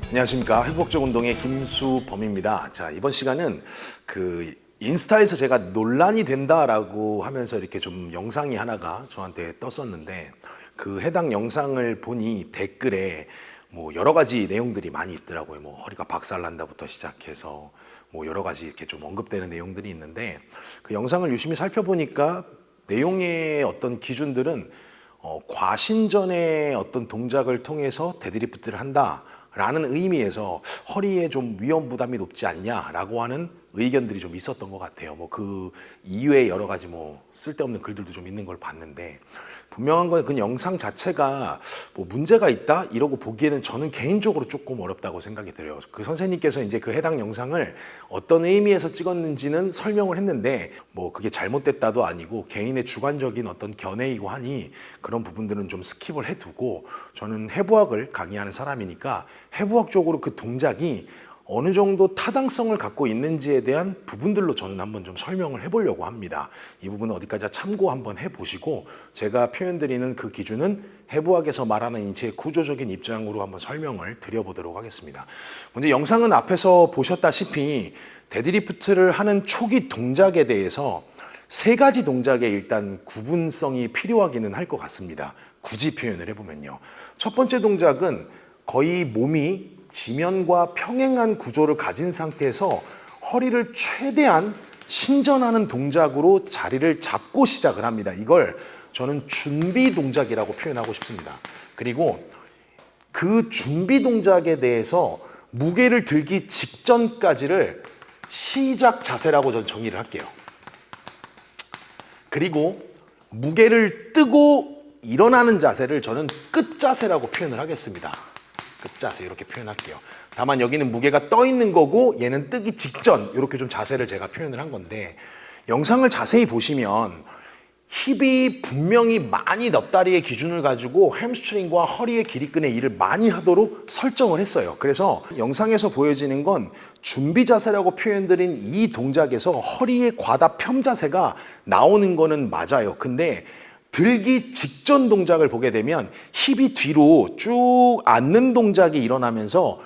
안녕하십니까. 회복적 운동의 김수범입니다. 자, 이번 시간은 인스타에서 제가 논란이 된다라고 하면서 이렇게 좀 영상이 하나가 저한테 떴었는데, 그 해당 영상을 보니 댓글에 뭐 여러 가지 내용들이 많이 있더라고요. 뭐 허리가 박살난다부터 시작해서 뭐 여러 가지 이렇게 좀 언급되는 내용들이 있는데, 그 영상을 유심히 살펴보니까 내용의 어떤 기준들은 과신전의 어떤 동작을 통해서 데드리프트를 한다라는 의미에서 허리에 좀 위험 부담이 높지 않냐라고 하는 의견들이 좀 있었던 것 같아요. 뭐 그 이외에 여러 가지 뭐 쓸데없는 글들도 좀 있는 걸 봤는데, 분명한 건 그 영상 자체가 뭐 문제가 있다 이러고 보기에는 저는 개인적으로 조금 어렵다고 생각이 들어요. 그 선생님께서 이제 그 해당 영상을 어떤 의미에서 찍었는지는 설명을 했는데, 뭐 그게 잘못됐다도 아니고 개인의 주관적인 어떤 견해이고 하니 그런 부분들은 좀 스킵을 해두고, 저는 해부학을 강의하는 사람이니까 해부학적으로 그 동작이 어느 정도 타당성을 갖고 있는지에 대한 부분들로 저는 한번 좀 설명을 해보려고 합니다. 이 부분은 어디까지 참고 한번 해보시고, 제가 표현드리는 그 기준은 해부학에서 말하는 제 구조적인 입장으로 한번 설명을 드려보도록 하겠습니다. 먼저 영상은 앞에서 보셨다시피 데드리프트를 하는 초기 동작에 대해서 세 가지 동작에 일단 구분성이 필요하기는 할 것 같습니다. 굳이 표현을 해보면요. 첫 번째 동작은 거의 몸이 지면과 평행한 구조를 가진 상태에서 허리를 최대한 신전하는 동작으로 자리를 잡고 시작을 합니다. 이걸 저는 준비 동작이라고 표현하고 싶습니다. 그리고 그 준비 동작에 대해서 무게를 들기 직전까지를 시작 자세라고 저는 정의를 할게요. 그리고 무게를 뜨고 일어나는 자세를 저는 끝 자세라고 표현을 하겠습니다. 끝자세 이렇게 표현할게요. 다만 여기는 무게가 떠 있는 거고 얘는 뜨기 직전, 이렇게 좀 자세를 제가 표현을 한 건데, 영상을 자세히 보시면 힙이 분명히 많이 넙다리의 기준을 가지고 햄스트링과 허리의 길이끈의 일을 많이 하도록 설정을 했어요. 그래서 영상에서 보여지는 건 준비 자세라고 표현드린 이 동작에서 허리의 과다 펴 자세가 나오는 거는 맞아요. 근데 들기 직전 동작을 보게 되면 힙이 뒤로 쭉 앉는 동작이 일어나면서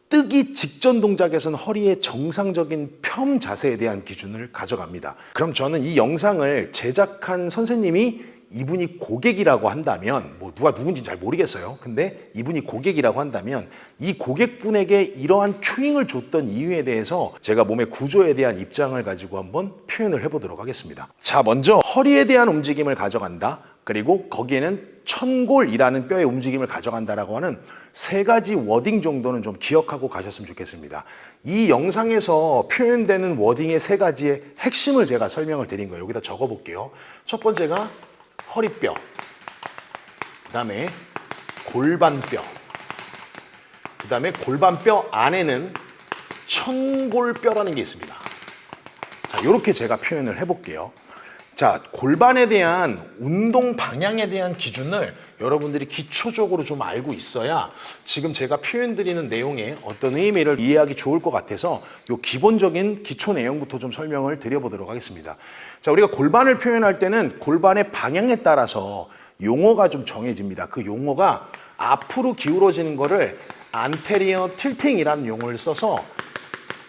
뜨기 직전 동작에서는 허리의 정상적인 펴 자세에 대한 기준을 가져갑니다. 그럼 저는 이 영상을 제작한 선생님이 이분이 고객이라고 한다면, 뭐 누가 누군지는 잘 모르겠어요. 근데 이분이 고객이라고 한다면 이 고객분에게 이러한 큐잉을 줬던 이유에 대해서 제가 몸의 구조에 대한 입장을 가지고 한번 표현을 해보도록 하겠습니다. 자, 먼저 허리에 대한 움직임을 가져간다. 그리고 거기에는 천골이라는 뼈의 움직임을 가져간다라고 하는 세 가지 워딩 정도는 좀 기억하고 가셨으면 좋겠습니다. 이 영상에서 표현되는 워딩의 세 가지의 핵심을 제가 설명을 드린 거예요. 여기다 적어볼게요. 첫 번째가 허리뼈, 그 다음에 골반뼈, 그 다음에 골반뼈 안에는 천골뼈라는 게 있습니다. 자, 이렇게 제가 표현을 해볼게요. 자, 골반에 대한 운동 방향에 대한 기준을 여러분들이 기초적으로 좀 알고 있어야 지금 제가 표현드리는 내용의 어떤 의미를 이해하기 좋을 것 같아서 이 기본적인 기초 내용부터 좀 설명을 드려보도록 하겠습니다. 자, 우리가 골반을 표현할 때는 골반의 방향에 따라서 용어가 좀 정해집니다. 그 용어가 앞으로 기울어지는 거를 안테리어 틸팅이라는 용어를 써서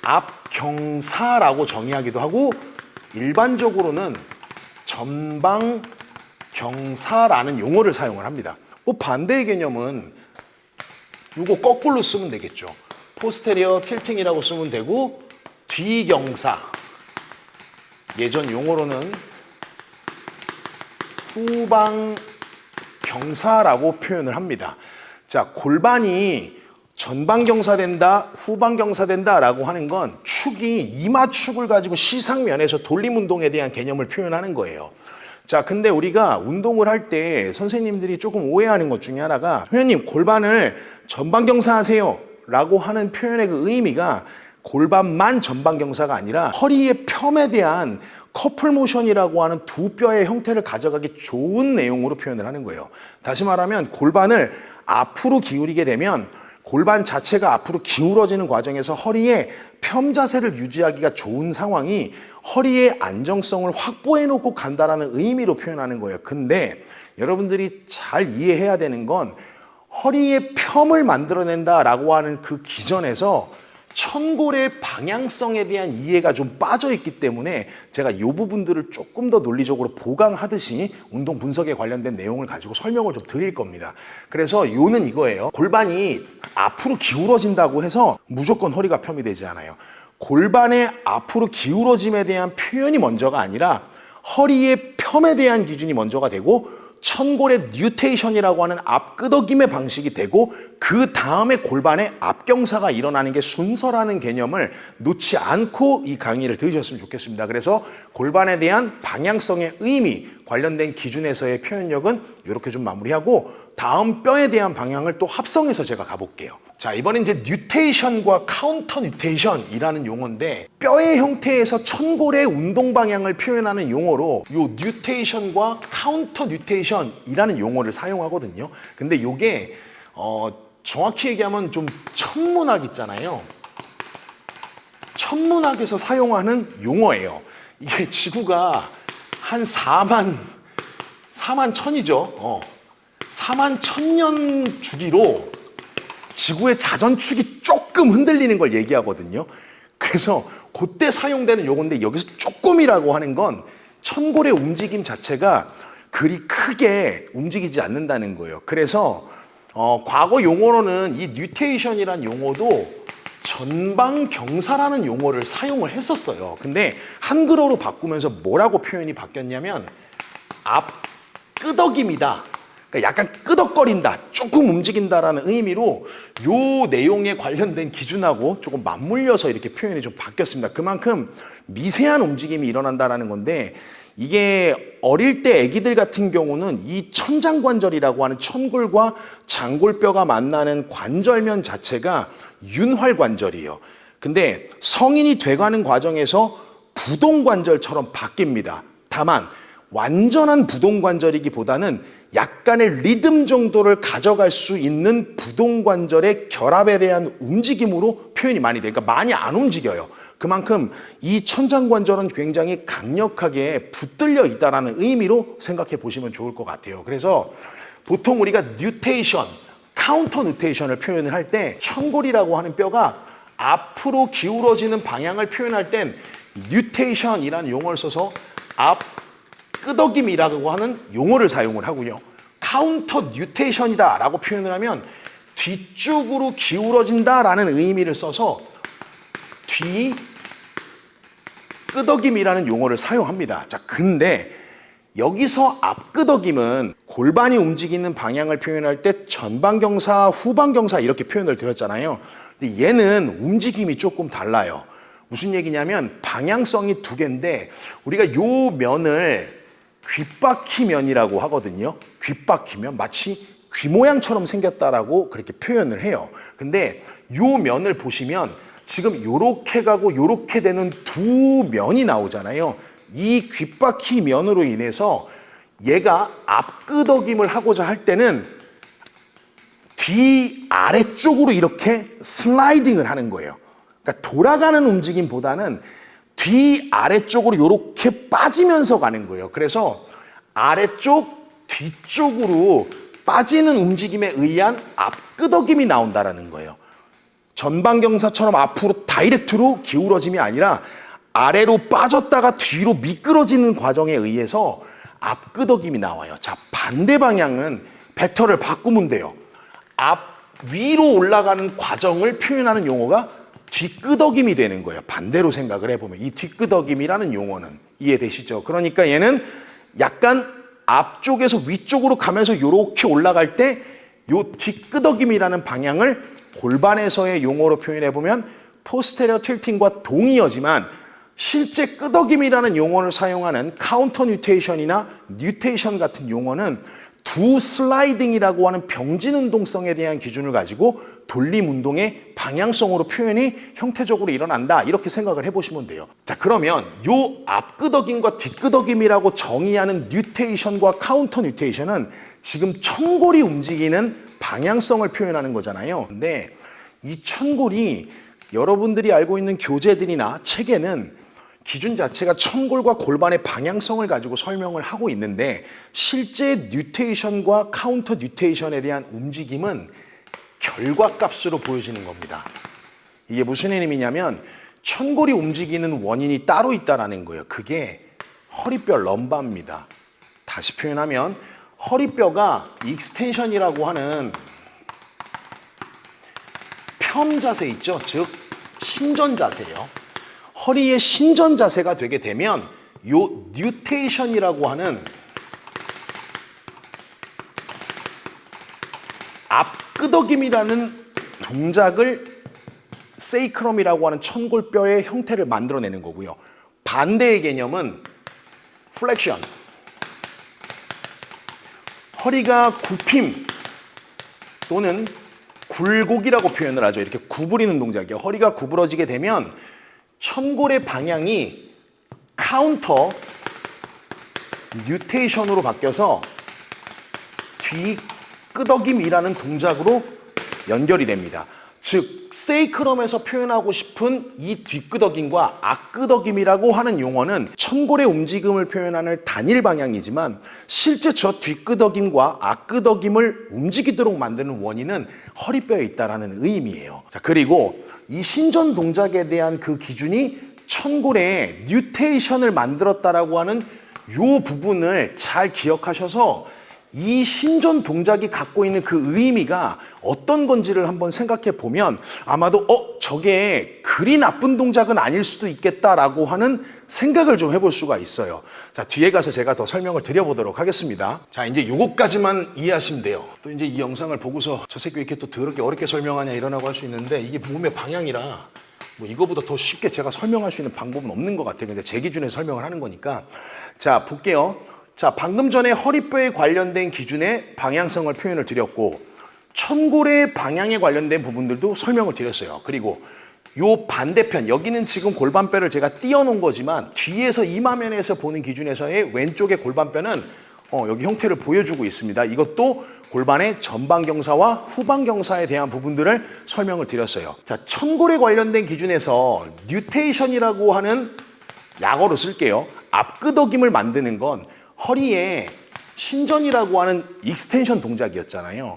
앞경사라고 정의하기도 하고, 일반적으로는 전방 경사라는 용어를 사용을 합니다. 뭐 반대의 개념은 이거 거꾸로 쓰면 되겠죠. 포스테리어 틸팅이라고 쓰면 되고, 뒤경사, 예전 용어로는 후방 경사라고 표현을 합니다. 자, 골반이 전방 경사된다, 후방 경사된다 라고 하는 건 축이 이마축을 가지고 시상면에서 돌림 운동에 대한 개념을 표현하는 거예요. 자, 근데 우리가 운동을 할 때 선생님들이 조금 오해하는 것 중에 하나가, 회원님 골반을 전방 경사하세요 라고 하는 표현의 그 의미가 골반만 전방 경사가 아니라 허리의 펴에 대한 커플 모션이라고 하는 두 뼈의 형태를 가져가기 좋은 내용으로 표현을 하는 거예요. 다시 말하면 골반을 앞으로 기울이게 되면 골반 자체가 앞으로 기울어지는 과정에서 허리의 펴 자세를 유지하기가 좋은 상황이 허리의 안정성을 확보해 놓고 간다라는 의미로 표현하는 거예요. 근데 여러분들이 잘 이해해야 되는 건 허리의 펌을 만들어낸다라고 하는 그 기전에서 천골의 방향성에 대한 이해가 좀 빠져 있기 때문에 제가 이 부분들을 조금 더 논리적으로 보강하듯이 운동 분석에 관련된 내용을 가지고 설명을 좀 드릴 겁니다. 그래서 요는 이거예요. 골반이 앞으로 기울어진다고 해서 무조건 허리가 펌이 되지 않아요. 골반의 앞으로 기울어짐에 대한 표현이 먼저가 아니라 허리의 펌에 대한 기준이 먼저가 되고 천골의 뉴테이션이라고 하는 앞끄덕임의 방식이 되고 그 다음에 골반의 앞경사가 일어나는 게 순서라는 개념을 놓지 않고 이 강의를 들으셨으면 좋겠습니다. 그래서 골반에 대한 방향성의 의미 관련된 기준에서의 표현력은 이렇게 좀 마무리하고 다음 뼈에 대한 방향을 또 합성해서 제가 가볼게요. 자, 이번엔 이제 뉴테이션과 카운터 뉴테이션이라는 용어인데 뼈의 형태에서 천골의 운동 방향을 표현하는 용어로 요 뉴테이션과 카운터 뉴테이션이라는 용어를 사용하거든요. 근데 요게 정확히 얘기하면 좀 천문학 있잖아요. 천문학에서 사용하는 용어예요. 이게 지구가 한 4만 천이죠. 4만 1000년 주기로 지구의 자전축이 조금 흔들리는 걸 얘기하거든요. 그래서 그때 사용되는 용어인데 여기서 조금이라고 하는 건 천골의 움직임 자체가 그리 크게 움직이지 않는다는 거예요. 그래서 과거 용어로는 이 뉴테이션이란 용어도 전방경사라는 용어를 사용을 했었어요. 근데 한글어로 바꾸면서 뭐라고 표현이 바뀌었냐면 앞끄덕임이다. 그러니까 약간 끄덕거린다, 조금 움직인다라는 의미로 요 내용에 관련된 기준하고 조금 맞물려서 이렇게 표현이 좀 바뀌었습니다. 그만큼 미세한 움직임이 일어난다라는 건데 이게 어릴 때 아기들 같은 경우는 이 천장관절이라고 하는 천골과 장골뼈가 만나는 관절면 자체가 윤활관절이에요. 근데 성인이 돼가는 과정에서 부동관절처럼 바뀝니다. 다만 완전한 부동관절이기보다는 약간의 리듬 정도를 가져갈 수 있는 부동관절의 결합에 대한 움직임으로 표현이 많이 돼요. 그러니까 많이 안 움직여요. 그만큼 이 천장관절은 굉장히 강력하게 붙들려 있다는 의미로 생각해 보시면 좋을 것 같아요. 그래서 보통 우리가 뉴테이션, 카운터 뉴테이션을 표현을 할 때 천골이라고 하는 뼈가 앞으로 기울어지는 방향을 표현할 땐 뉴테이션이라는 용어를 써서 끄덕임이라고 하는 용어를 사용을 하고요. 카운터 뉴테이션이다라고 표현을 하면 뒤쪽으로 기울어진다라는 의미를 써서 끄덕임이라는 용어를 사용합니다. 자, 근데 여기서 앞끄덕임은 골반이 움직이는 방향을 표현할 때 전방경사, 후방경사 이렇게 표현을 드렸잖아요. 근데 얘는 움직임이 조금 달라요. 무슨 얘기냐면 방향성이 두 개인데 우리가 요 면을 귓바퀴면이라고 하거든요. 귓바퀴면 마치 귀 모양처럼 생겼다라고 그렇게 표현을 해요. 근데 요 면을 보시면 지금 요렇게 가고 요렇게 되는 두 면이 나오잖아요. 이 귓바퀴면으로 인해서 얘가 앞끄덕임을 하고자 할 때는 뒤 아래쪽으로 이렇게 슬라이딩을 하는 거예요. 그러니까 돌아가는 움직임보다는 뒤 아래쪽으로 이렇게 빠지면서 가는 거예요. 그래서 아래쪽 뒤쪽으로 빠지는 움직임에 의한 앞끄덕임이 나온다라는 거예요. 전방경사처럼 앞으로 다이렉트로 기울어짐이 아니라 아래로 빠졌다가 뒤로 미끄러지는 과정에 의해서 앞끄덕임이 나와요. 자, 반대 방향은 벡터를 바꾸면 돼요. 위로 올라가는 과정을 표현하는 용어가 뒷끄덕임이 되는 거예요. 반대로 생각을 해보면 이 뒷끄덕임이라는 용어는 이해되시죠? 그러니까 얘는 약간 앞쪽에서 위쪽으로 가면서 이렇게 올라갈 때 요 뒷끄덕임이라는 방향을 골반에서의 용어로 표현해보면 포스테리어 틸팅과 동의어지만 실제 끄덕임이라는 용어를 사용하는 카운터 뉴테이션이나 뉴테이션 같은 용어는 두 슬라이딩이라고 하는 병진 운동성에 대한 기준을 가지고 돌림 운동의 방향성으로 표현이 형태적으로 일어난다 이렇게 생각을 해보시면 돼요. 자, 그러면 요 앞끄덕임과 뒷끄덕임이라고 정의하는 뉴테이션과 카운터 뉴테이션은 지금 천골이 움직이는 방향성을 표현하는 거잖아요. 근데 이 천골이 여러분들이 알고 있는 교재들이나 책에는 기준 자체가 천골과 골반의 방향성을 가지고 설명을 하고 있는데 실제 뉴테이션과 카운터 뉴테이션에 대한 움직임은 결과값으로 보여지는 겁니다. 이게 무슨 의미냐면 천골이 움직이는 원인이 따로 있다는 거예요. 그게 허리뼈 럼바입니다. 다시 표현하면 허리뼈가 익스텐션이라고 하는 편 자세 있죠. 즉 신전 자세예요. 허리의 신전 자세가 되게 되면 요 뉴테이션이라고 하는 앞끄덕임이라는 동작을 세이크럼이라고 하는 천골뼈의 형태를 만들어내는 거고요. 반대의 개념은 플렉션. 허리가 굽힘 또는 굴곡이라고 표현을 하죠. 이렇게 구부리는 동작이에요. 허리가 구부러지게 되면 천골의 방향이 카운터 뉴테이션으로 바뀌어서 뒤끄덕임이라는 동작으로 연결이 됩니다. 즉 세이크럼에서 표현하고 싶은 이 뒤끄덕임과 앞끄덕임이라고 하는 용어는 천골의 움직임을 표현하는 단일 방향이지만 실제 저 뒤끄덕임과 앞끄덕임을 움직이도록 만드는 원인은 허리뼈에 있다는 의미예요. 자, 그리고 이 신전 동작에 대한 그 기준이 천골의 뉴테이션을 만들었다라고 하는 이 부분을 잘 기억하셔서 이 신전 동작이 갖고 있는 그 의미가 어떤 건지를 한번 생각해 보면 아마도 저게 그리 나쁜 동작은 아닐 수도 있겠다라고 하는 생각을 좀 해볼 수가 있어요. 자, 뒤에 가서 제가 더 설명을 드려보도록 하겠습니다. 자, 이제 요것까지만 이해하시면 돼요. 또 이제 이 영상을 보고서 저 새끼 왜 이렇게 또 더럽게 어렵게 설명하냐 이러라고 할 수 있는데 이게 몸의 방향이라 뭐 이거보다 더 쉽게 제가 설명할 수 있는 방법은 없는 것 같아요. 근데 제 기준에 설명을 하는 거니까. 자, 볼게요. 자, 방금 전에 허리뼈에 관련된 기준의 방향성을 표현을 드렸고 천골의 방향에 관련된 부분들도 설명을 드렸어요. 그리고 요 반대편, 여기는 지금 골반뼈를 제가 띄워놓은 거지만 뒤에서 이마면에서 보는 기준에서의 왼쪽의 골반뼈는 여기 형태를 보여주고 있습니다. 이것도 골반의 전방경사와 후방경사에 대한 부분들을 설명을 드렸어요. 자, 천골에 관련된 기준에서 뉴테이션이라고 하는 약어로 쓸게요. 앞끄덕임을 만드는 건 허리에 신전이라고 하는 익스텐션 동작이었잖아요.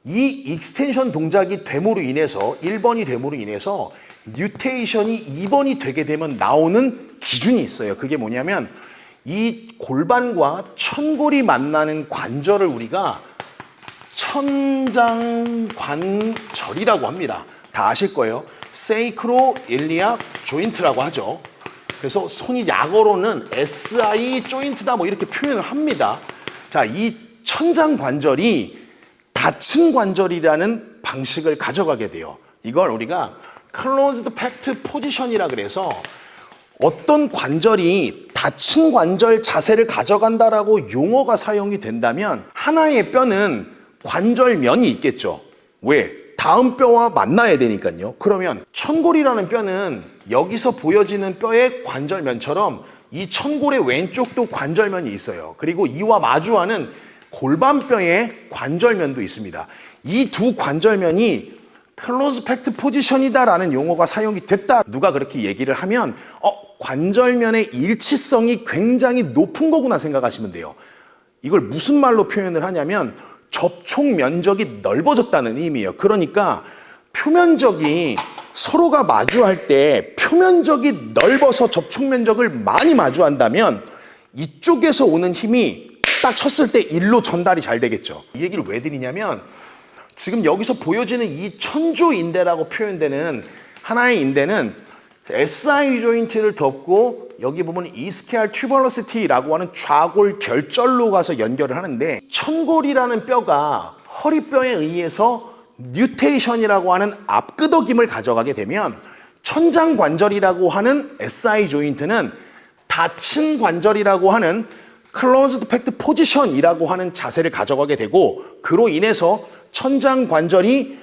이 익스텐션 동작이 됨으로 인해서 1번이 됨으로 인해서 뉴테이션이 2번이 되게 되면 나오는 기준이 있어요. 그게 뭐냐면 이 골반과 천골이 만나는 관절을 우리가 천장관절이라고 합니다. 다 아실 거예요. 세이크로일리악 조인트라고 하죠. 그래서 손이 약어로는 SI 조인트다 뭐 이렇게 표현을 합니다. 자, 이 천장관절이 닫힌 관절이라는 방식을 가져가게 돼요. 이걸 우리가 closed packed position이라 그래서 어떤 관절이 닫힌 관절 자세를 가져간다라고 용어가 사용이 된다면 하나의 뼈는 관절면이 있겠죠. 왜? 다음 뼈와 만나야 되니까요. 그러면 천골이라는 뼈는 여기서 보여지는 뼈의 관절면처럼 이 천골의 왼쪽도 관절면이 있어요. 그리고 이와 마주하는 골반뼈의 관절면도 있습니다. 이 두 관절면이 클로즈 팩트 포지션이다라는 용어가 사용이 됐다. 누가 그렇게 얘기를 하면 관절면의 일치성이 굉장히 높은 거구나 생각하시면 돼요. 이걸 무슨 말로 표현을 하냐면 접촉 면적이 넓어졌다는 의미예요. 그러니까 표면적이 서로가 마주할 때 표면적이 넓어서 접촉 면적을 많이 마주한다면 이쪽에서 오는 힘이 딱 쳤을 때 일로 전달이 잘 되겠죠. 이 얘기를 왜 드리냐면 지금 여기서 보여지는 이 천조인대라고 표현되는 하나의 인대는 SI 조인트를 덮고 여기 보면 이스키알 튜버러시티라고 하는 좌골 결절로 가서 연결을 하는데 천골이라는 뼈가 허리뼈에 의해서 뉴테이션이라고 하는 앞끄덕임을 가져가게 되면 천장관절이라고 하는 SI 조인트는 닫힌 관절이라고 하는 closed packed position이라고 하는 자세를 가져가게 되고 그로 인해서 천장관절이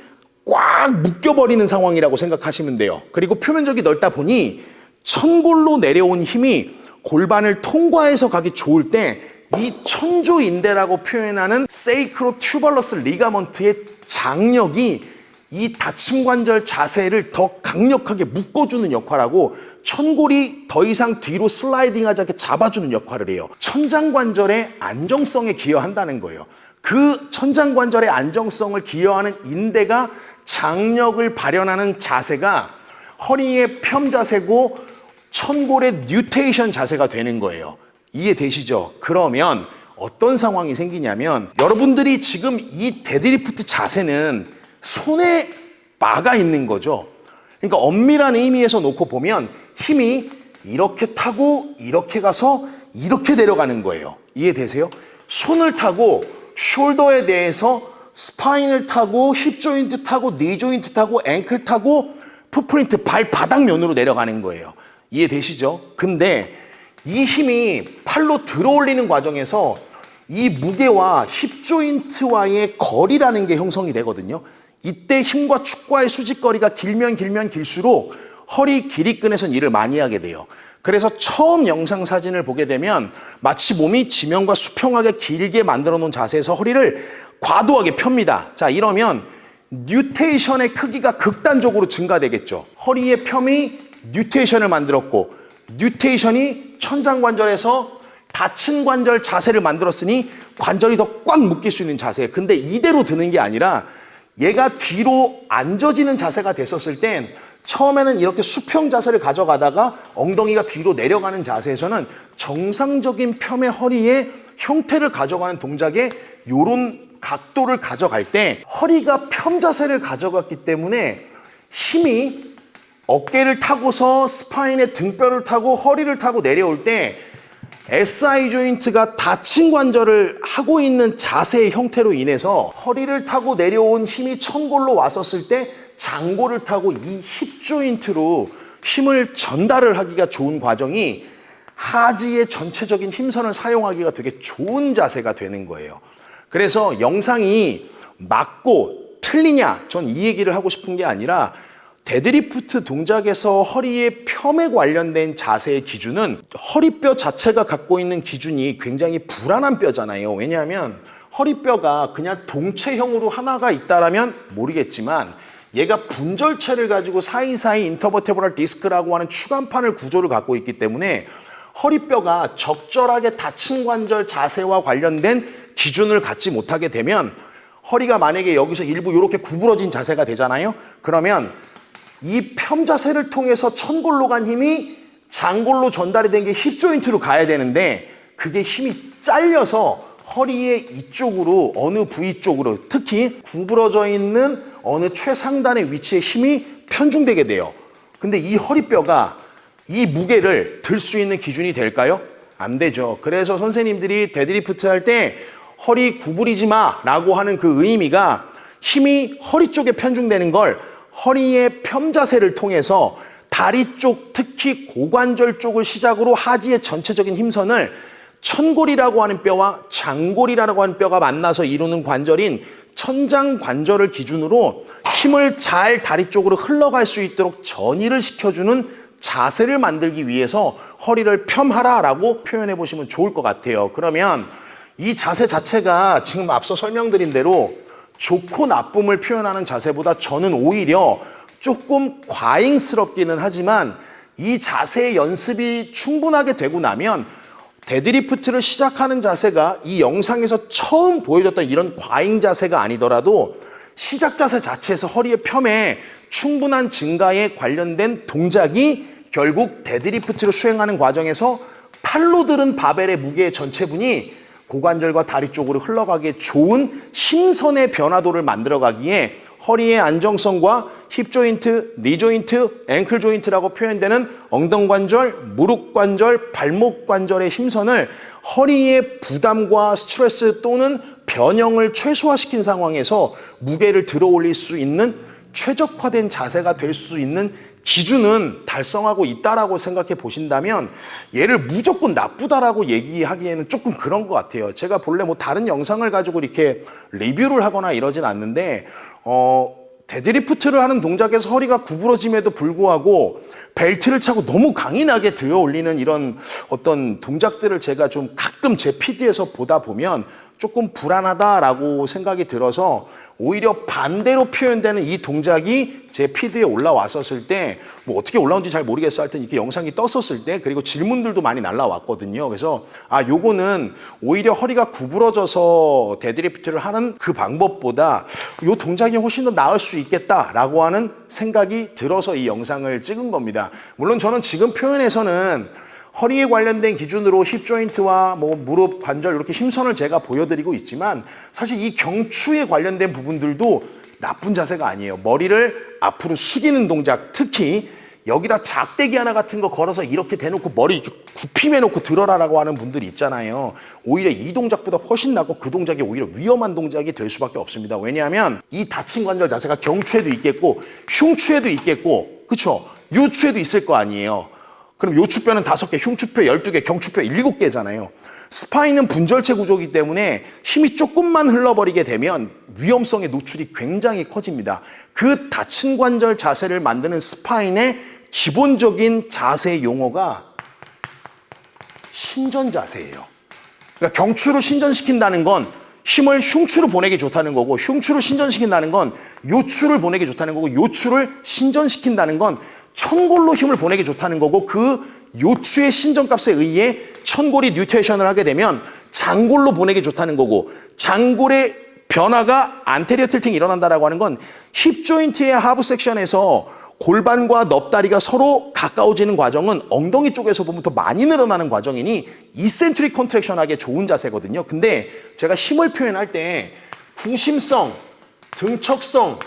꽉 묶여버리는 상황이라고 생각하시면 돼요. 그리고 표면적이 넓다 보니 천골로 내려온 힘이 골반을 통과해서 가기 좋을 때 이 천조인대라고 표현하는 세이크로튜벌러스 리가먼트의 장력이 이 닫힌 관절 자세를 더 강력하게 묶어주는 역할하고 천골이 더 이상 뒤로 슬라이딩하지 않게 잡아주는 역할을 해요. 천장관절의 안정성에 기여한다는 거예요. 그 천장관절의 안정성을 기여하는 인대가 장력을 발현하는 자세가 허리의 펴 자세고 천골의 뉴테이션 자세가 되는 거예요. 이해되시죠? 그러면 어떤 상황이 생기냐면 여러분들이 지금 이 데드리프트 자세는 손에 바가 있는 거죠. 그러니까 엄밀한 의미에서 놓고 보면 힘이 이렇게 타고 이렇게 가서 이렇게 내려가는 거예요. 이해되세요? 손을 타고 숄더에 대해서 스파인을 타고 힙 조인트 타고 니 조인트 타고 앵클 타고 풋프린트 발바닥면으로 내려가는 거예요. 이해되시죠? 근데 이 힘이 팔로 들어올리는 과정에서 이 무게와 힙 조인트와의 거리라는 게 형성이 되거든요. 이때 힘과 축과의 수직거리가 길면 길수록 허리 길이끈에선 일을 많이 하게 돼요. 그래서 처음 영상 사진을 보게 되면 마치 몸이 지면과 수평하게 길게 만들어 놓은 자세에서 허리를 과도하게 펴니다. 자, 이러면 뉴테이션의 크기가 극단적으로 증가되겠죠. 허리의 펴이 뉴테이션을 만들었고 뉴테이션이 천장관절에서 닫힌 관절 자세를 만들었으니 관절이 더 꽉 묶일 수 있는 자세. 근데 이대로 드는 게 아니라 얘가 뒤로 앉아지는 자세가 됐었을 땐 처음에는 이렇게 수평 자세를 가져가다가 엉덩이가 뒤로 내려가는 자세에서는 정상적인 펴의 허리의 형태를 가져가는 동작에 이런 각도를 가져갈 때 허리가 펴 자세를 가져갔기 때문에 힘이 어깨를 타고서 스파인의 등뼈를 타고 허리를 타고 내려올 때 SI 조인트가 닫힌 관절을 하고 있는 자세의 형태로 인해서 허리를 타고 내려온 힘이 천골로 왔었을 때 장골을 타고 이 힙 조인트로 힘을 전달을 하기가 좋은 과정이 하지의 전체적인 힘선을 사용하기가 되게 좋은 자세가 되는 거예요. 그래서 영상이 맞고 틀리냐, 전 이 얘기를 하고 싶은 게 아니라 데드리프트 동작에서 허리의 펴에 관련된 자세의 기준은 허리뼈 자체가 갖고 있는 기준이 굉장히 불안한 뼈잖아요. 왜냐하면 허리뼈가 그냥 동체형으로 하나가 있다라면 모르겠지만 얘가 분절체를 가지고 사이사이 인터버테브럴 디스크라고 하는 추간판을 구조를 갖고 있기 때문에 허리뼈가 적절하게 닫힌 관절 자세와 관련된 기준을 갖지 못하게 되면 허리가 만약에 여기서 일부 이렇게 구부러진 자세가 되잖아요. 그러면 이 펴 자세를 통해서 천골로 간 힘이 장골로 전달이 된 게 힙 조인트로 가야 되는데 그게 힘이 잘려서 허리의 이쪽으로 어느 부위 쪽으로 특히 구부러져 있는 어느 최상단의 위치에 힘이 편중되게 돼요. 근데 이 허리뼈가 이 무게를 들 수 있는 기준이 될까요? 안 되죠. 그래서 선생님들이 데드리프트 할 때 허리 구부리지 마 라고 하는 그 의미가 힘이 허리 쪽에 편중되는 걸 허리의 펴 자세를 통해서 다리 쪽 특히 고관절 쪽을 시작으로 하지의 전체적인 힘선을 천골이라고 하는 뼈와 장골이라고 하는 뼈가 만나서 이루는 관절인 천장관절을 기준으로 힘을 잘 다리 쪽으로 흘러갈 수 있도록 전이를 시켜주는 자세를 만들기 위해서 허리를 펴하라라고 표현해 보시면 좋을 것 같아요. 그러면 이 자세 자체가 지금 앞서 설명드린 대로 좋고 나쁨을 표현하는 자세보다 저는 오히려 조금 과잉스럽기는 하지만 이 자세의 연습이 충분하게 되고 나면 데드리프트를 시작하는 자세가 이 영상에서 처음 보여줬던 이런 과잉 자세가 아니더라도 시작 자세 자체에서 허리의 펴에 충분한 증가에 관련된 동작이 결국 데드리프트를 수행하는 과정에서 팔로 들은 바벨의 무게의 전체분이 고관절과 다리 쪽으로 흘러가기에 좋은 힘선의 변화도를 만들어가기에 허리의 안정성과 힙 조인트, 니 조인트, 앵클 조인트라고 표현되는 엉덩관절, 무릎 관절, 발목 관절의 힘선을 허리의 부담과 스트레스 또는 변형을 최소화시킨 상황에서 무게를 들어 올릴 수 있는 최적화된 자세가 될 수 있는 기준은 달성하고 있다라고 생각해 보신다면 얘를 무조건 나쁘다라고 얘기하기에는 조금 그런 것 같아요. 제가 본래 뭐 다른 영상을 가지고 이렇게 리뷰를 하거나 이러진 않는데 데드리프트를 하는 동작에서 허리가 구부러짐에도 불구하고 벨트를 차고 너무 강인하게 들어 올리는 이런 어떤 동작들을 제가 좀 가끔 제 PD에서 보다 보면 조금 불안하다라고 생각이 들어서 오히려 반대로 표현되는 이 동작이 제 피드에 올라왔었을 때 뭐 어떻게 올라온지 잘 모르겠어 하여튼 이렇게 영상이 떴었을 때 그리고 질문들도 많이 날라왔거든요. 그래서 요거는 오히려 허리가 구부러져서 데드리프트를 하는 그 방법보다 요 동작이 훨씬 더 나을 수 있겠다라고 하는 생각이 들어서 이 영상을 찍은 겁니다. 물론 저는 지금 표현에서는 허리에 관련된 기준으로 힙 조인트와 뭐 무릎 관절 이렇게 힘선을 제가 보여드리고 있지만 사실 이 경추에 관련된 부분들도 나쁜 자세가 아니에요. 머리를 앞으로 숙이는 동작, 특히 여기다 작대기 하나 같은 거 걸어서 이렇게 대놓고 머리 이렇게 굽힘해놓고 들어라라고 하는 분들이 있잖아요. 오히려 이 동작보다 훨씬 낫고 그 동작이 오히려 위험한 동작이 될 수밖에 없습니다. 왜냐하면 이 다친 관절 자세가 경추에도 있겠고 흉추에도 있겠고 그렇죠? 요추에도 있을 거 아니에요. 그럼 요추뼈는 5개, 흉추뼈 12개, 경추뼈 7개잖아요. 스파인은 분절체 구조이기 때문에 힘이 조금만 흘러버리게 되면 위험성의 노출이 굉장히 커집니다. 그 다친 관절 자세를 만드는 스파인의 기본적인 자세 용어가 신전 자세예요. 그러니까 경추를 신전시킨다는 건 힘을 흉추로 보내기 좋다는 거고 흉추를 신전시킨다는 건 요추를 보내기 좋다는 거고 요추를 신전시킨다는 건 천골로 힘을 보내기 좋다는 거고 그 요추의 신전값에 의해 천골이 뉴테이션을 하게 되면 장골로 보내기 좋다는 거고 장골의 변화가 안테리어 틸팅이 일어난다라고 하는 건 힙 조인트의 하부 섹션에서 골반과 넙다리가 서로 가까워지는 과정은 엉덩이 쪽에서 보면 더 많이 늘어나는 과정이니 이센트릭 컨트랙션하기에 좋은 자세거든요. 근데 제가 힘을 표현할 때 구심성, 등척성,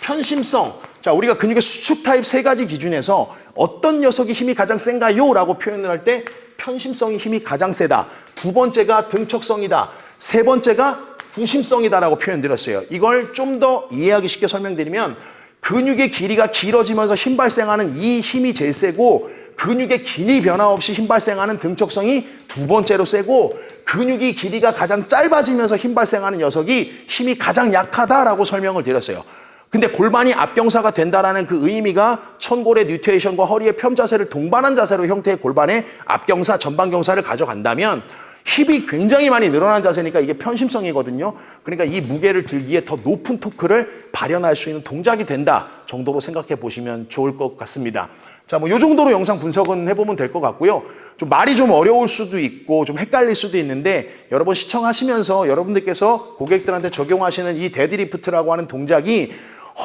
편심성 자, 우리가 근육의 수축 타입 3가지 기준에서 어떤 녀석이 힘이 가장 센가요? 라고 표현을 할 때 편심성이 힘이 가장 세다. 2번째가 등척성이다. 3번째가 구심성이다 라고 표현드렸어요. 이걸 좀 더 이해하기 쉽게 설명드리면 근육의 길이가 길어지면서 힘 발생하는 이 힘이 제일 세고 근육의 길이 변화 없이 힘 발생하는 등척성이 2번째로 세고 근육이 길이가 가장 짧아지면서 힘 발생하는 녀석이 힘이 가장 약하다라고 설명을 드렸어요. 근데 골반이 앞경사가 된다라는 그 의미가 천골의 뉴테이션과 허리의 편 자세를 동반한 자세로 형태의 골반의 앞경사, 전방경사를 가져간다면 힙이 굉장히 많이 늘어난 자세니까 이게 편심성이거든요. 그러니까 이 무게를 들기에 더 높은 토크를 발현할 수 있는 동작이 된다 정도로 생각해 보시면 좋을 것 같습니다. 자, 뭐 요 정도로 영상 분석은 해보면 될 것 같고요. 좀 말이 좀 어려울 수도 있고 좀 헷갈릴 수도 있는데 여러분 시청하시면서 여러분들께서 고객들한테 적용하시는 이 데드리프트라고 하는 동작이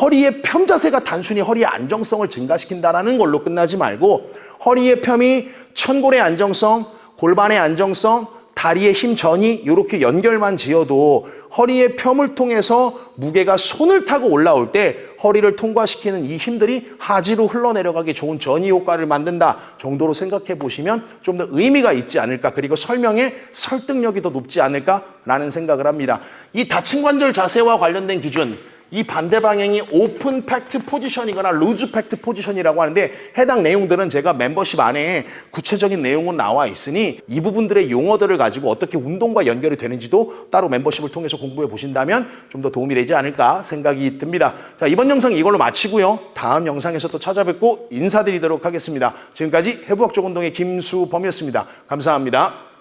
허리의 편 자세가 단순히 허리의 안정성을 증가시킨다는 걸로 끝나지 말고 허리의 펴이 천골의 안정성, 골반의 안정성, 다리의 힘 전이 이렇게 연결만 지어도 허리의 펴을 통해서 무게가 손을 타고 올라올 때 허리를 통과시키는 이 힘들이 하지로 흘러내려가기 좋은 전이 효과를 만든다 정도로 생각해 보시면 좀 더 의미가 있지 않을까 그리고 설명의 설득력이 더 높지 않을까라는 생각을 합니다. 이 다친 관절 자세와 관련된 기준 이 반대 방향이 오픈 팩트 포지션이거나 루즈 팩트 포지션이라고 하는데 해당 내용들은 제가 멤버십 안에 구체적인 내용은 나와 있으니 이 부분들의 용어들을 가지고 어떻게 운동과 연결이 되는지도 따로 멤버십을 통해서 공부해 보신다면 좀 더 도움이 되지 않을까 생각이 듭니다. 자, 이번 영상 이걸로 마치고요. 다음 영상에서 또 찾아뵙고 인사드리도록 하겠습니다. 지금까지 해부학적 운동의 김수범이었습니다. 감사합니다.